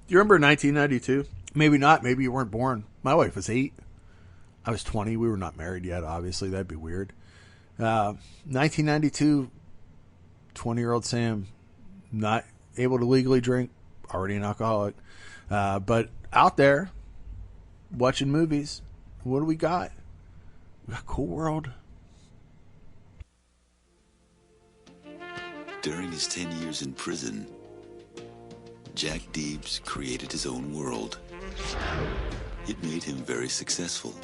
Do you remember 1992? Maybe not. Maybe you weren't born. My wife was 8. I was 20. We were not married yet, obviously. That'd be weird. 1992, 20-year-old Sam, not able to legally drink, already an alcoholic, but out there watching movies. What do we got? We got Cool World. During his 10 years in prison, Jack Deebs created his own world. It made him very successful.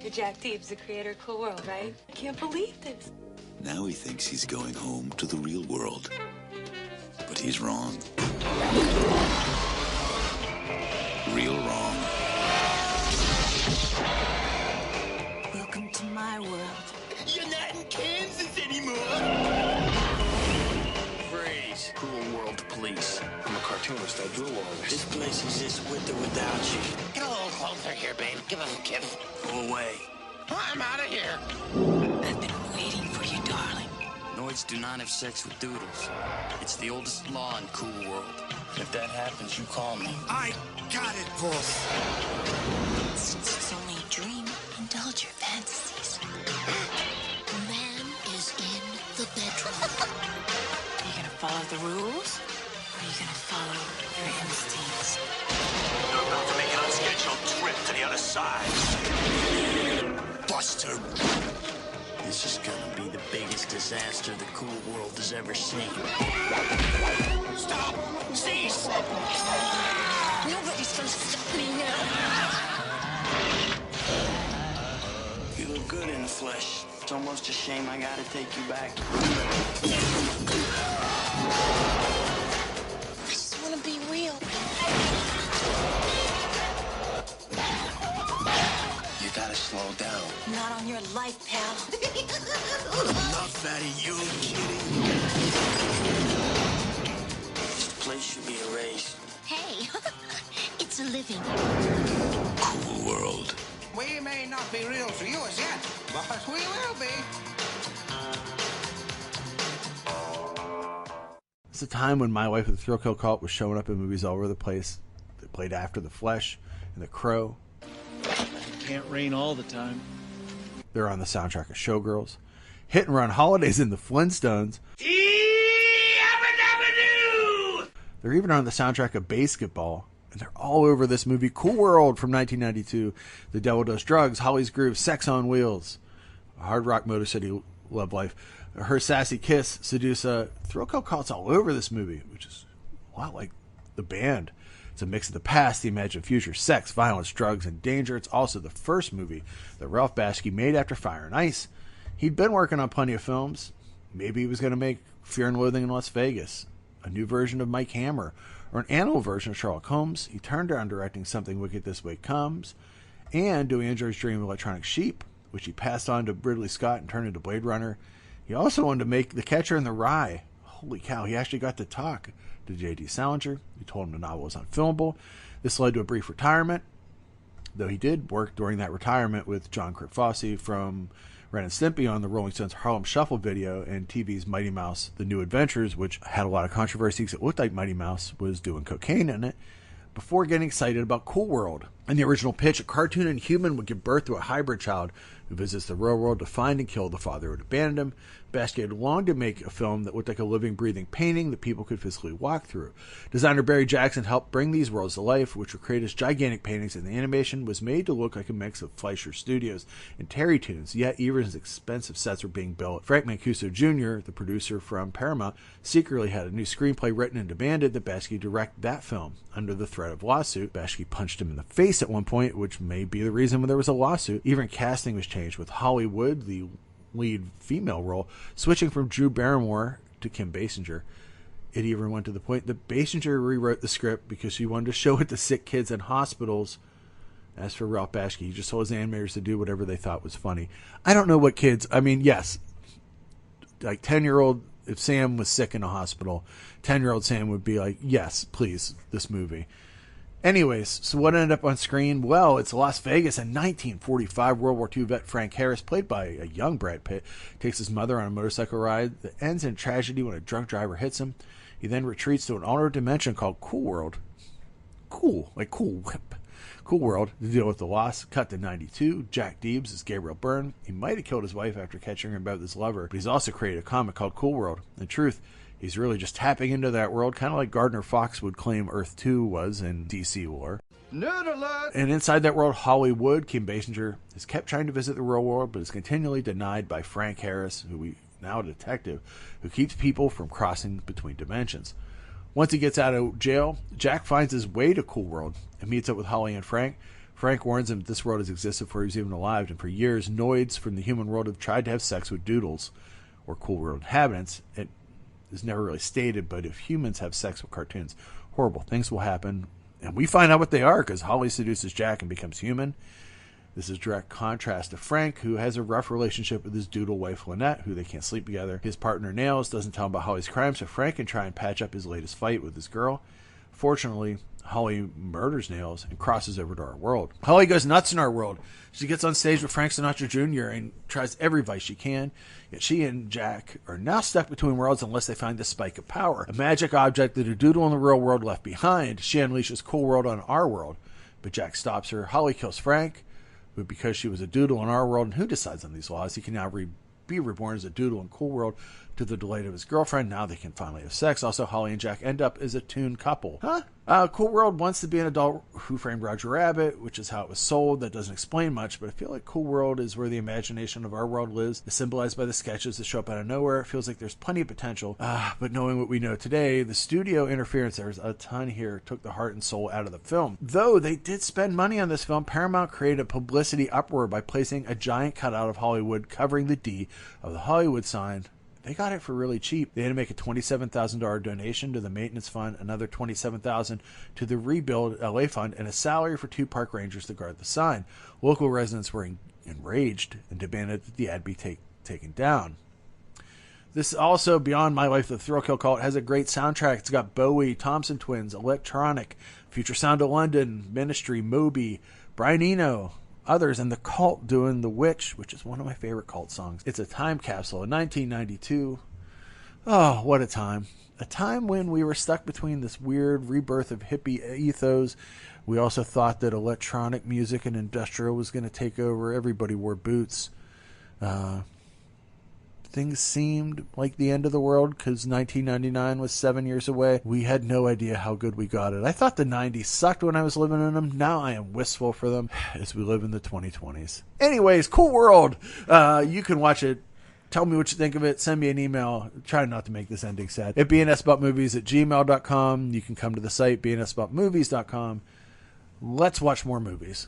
You're Jack Deebs, the creator of Cool World, right? I can't believe this. Now he thinks he's going home to the real world. But he's wrong. Real wrong. Welcome to my world. You're not in Kansas anymore. Freeze. Cool World Police. I'm a cartoonist. I drew all this. This place exists with or without you. Get a little closer here, babe. Give us a kiss. Go away. I'm out of here. I've been waiting for you, darling. Noids do not have sex with doodles. It's the oldest law in Cool World. If that happens, you call me. I got it, boss. Since it's only a dream, indulge your fantasies. The man is in the bedroom. Are you gonna follow the rules? Or are you gonna follow your instincts? You're about to make an unscheduled trip to the other side. Buster. This is gonna be the biggest disaster the Cool World has ever seen. Stop! Cease! Nobody's gonna stop me now. You look good in the flesh. It's almost a shame I gotta take you back. I just wanna be real. You gotta slow down. Not on your life, pal. Enough out of you, kitty. This place should be erased. Hey, it's a living. Cool World. We may not be real to you as yet, but we will be. It's a time when My Wife with the Thrill Kill Cult was showing up in movies all over the place. They played After the Flesh and The Crow. Can't rain all the time. They're on the soundtrack of Showgirls. Hit and Run Holidays in the Flintstones. They're even on the soundtrack of Basketball. And they're all over this movie, Cool World from 1992. The Devil Does Drugs, Holly's Groove, Sex on Wheels, Hard Rock, Motor City, Love Life, Her Sassy Kiss, Sedusa. Thrill Kill Cult's all over this movie, which is a lot like the band. It's a mix of the past, the imagined future, sex, violence, drugs, and danger. It's also the first movie that Ralph Bakshi made after Fire and Ice. He'd been working on plenty of films. Maybe he was going to make Fear and Loathing in Las Vegas, a new version of Mike Hammer, or an animal version of Sherlock Holmes. He turned around directing Something Wicked This Way Comes, and doing Android's Dream of Electronic Sheep, which he passed on to Ridley Scott and turned into Blade Runner. He also wanted to make The Catcher in the Rye. Holy cow, he actually got to talk to J.D. Salinger. He told him the novel was unfilmable. This led to a brief retirement, though he did work during that retirement with John Crick Fossey from Ren and Stimpy on the Rolling Stones Harlem Shuffle video and TV's Mighty Mouse The New Adventures, which had a lot of controversy because it looked like Mighty Mouse was doing cocaine in it, before getting excited about Cool World. In the original pitch, a cartoon and human would give birth to a hybrid child who visits the real world to find and kill the father who had abandoned him. Bakshi had longed to make a film that looked like a living, breathing painting that people could physically walk through. Designer Barry Jackson helped bring these worlds to life, which were created as gigantic paintings, and the animation was made to look like a mix of Fleischer Studios and Terry Toons, yet even as expensive sets were being built. Frank Mancuso Jr., the producer from Paramount, secretly had a new screenplay written and demanded that Bakshi direct that film. Under the threat of lawsuit, Bakshi punched him in the face at one point, which may be the reason when there was a lawsuit. Even casting was changed, with Hollywood, the lead female role, switching from Drew Barrymore to Kim Basinger. It even went to the point that Basinger rewrote the script because she wanted to show it to sick kids in hospitals. As for Ralph Bakshi, he just told his animators to do whatever they thought was funny. I don't know what kids, I mean, yes, like 10-year-old, if Sam was sick in a hospital, 10-year-old Sam would be like, yes, please, this movie. Anyways, so what ended up on screen? Well, it's Las Vegas in 1945. World War II vet Frank Harris, played by a young Brad Pitt, takes his mother on a motorcycle ride that ends in tragedy when a drunk driver hits him. He then retreats to an alternate dimension called Cool World. Cool, like Cool Whip. Cool World, to deal with the loss. Cut to 92. Jack Deebs is Gabriel Byrne. He might have killed his wife after catching her about his lover, but he's also created a comic called Cool World. In truth, he's really just tapping into that world, kind of like Gardner Fox would claim Earth 2 was in DC lore. Nerd alert! And inside that world, Hollywood, Kim Basinger, has kept trying to visit the real world, but is continually denied by Frank Harris, now a detective, who keeps people from crossing between dimensions. Once he gets out of jail, Jack finds his way to Cool World and meets up with Holly and Frank. Frank warns him that this world has existed before he was even alive, and for years, Noids from the human world have tried to have sex with Doodles, or Cool World inhabitants. It is never really stated, but if humans have sex with cartoons, horrible things will happen. And we find out what they are, because Holly seduces Jack and becomes human. This is direct contrast to Frank, who has a rough relationship with his doodle wife, Lynette, who they can't sleep together. His partner, Nails, doesn't tell him about Holly's crime, so Frank can try and patch up his latest fight with his girl. Fortunately, Holly murders Nails and crosses over to our world. Holly goes nuts in our world. She gets on stage with Frank Sinatra Jr. and tries every vice she can, yet she and Jack are now stuck between worlds unless they find the spike of power, a magic object that a doodle in the real world left behind. She unleashes Cool World on our world, but Jack stops her. Holly kills Frank, but because she was a doodle in our world, and who decides on these laws, he can now be reborn as a doodle in Cool World to the delight of his girlfriend. Now they can finally have sex. Also, Holly and Jack end up as a toon couple. Cool World wants to be an adult Who Framed Roger Rabbit, which is how it was sold. That doesn't explain much, but I feel like Cool World is where the imagination of our world lives. It's symbolized by the sketches that show up out of nowhere. It feels like there's plenty of potential, but knowing what we know today, the studio interference, there's a ton here, took the heart and soul out of the film. Though they did spend money on this film, Paramount created a publicity uproar by placing a giant cutout of Hollywood covering the D of the Hollywood sign. They got it for really cheap. They had to make a $27,000 donation to the maintenance fund, another $27,000 to the Rebuild LA fund, and a salary for 2 park rangers to guard the sign. Local residents were enraged and demanded that the ad be taken down. This also, Beyond My Life, the Thrill Kill Cult, has a great soundtrack. It's got Bowie, Thompson Twins, Electronic, Future Sound of London, Ministry, Moby, Brian Eno, others, and The Cult doing The Witch, which is one of my favorite Cult songs. It's a time capsule in 1992. Oh, what a time. A time when we were stuck between this weird rebirth of hippie ethos. We also thought that electronic music and industrial was going to take over. Everybody wore boots. Things seemed like the end of the world because 1999 was 7 years away. We had no idea how good we got it. I thought the 90s sucked when I was living in them. Now I am wistful for them as we live in the 2020s. Anyways, Cool World. You can watch it. Tell me what you think of it. Send me an email. Try not to make this ending sad. At bnsaboutmovies@gmail.com. You can come to the site, bnsaboutmovies.com. Let's watch more movies.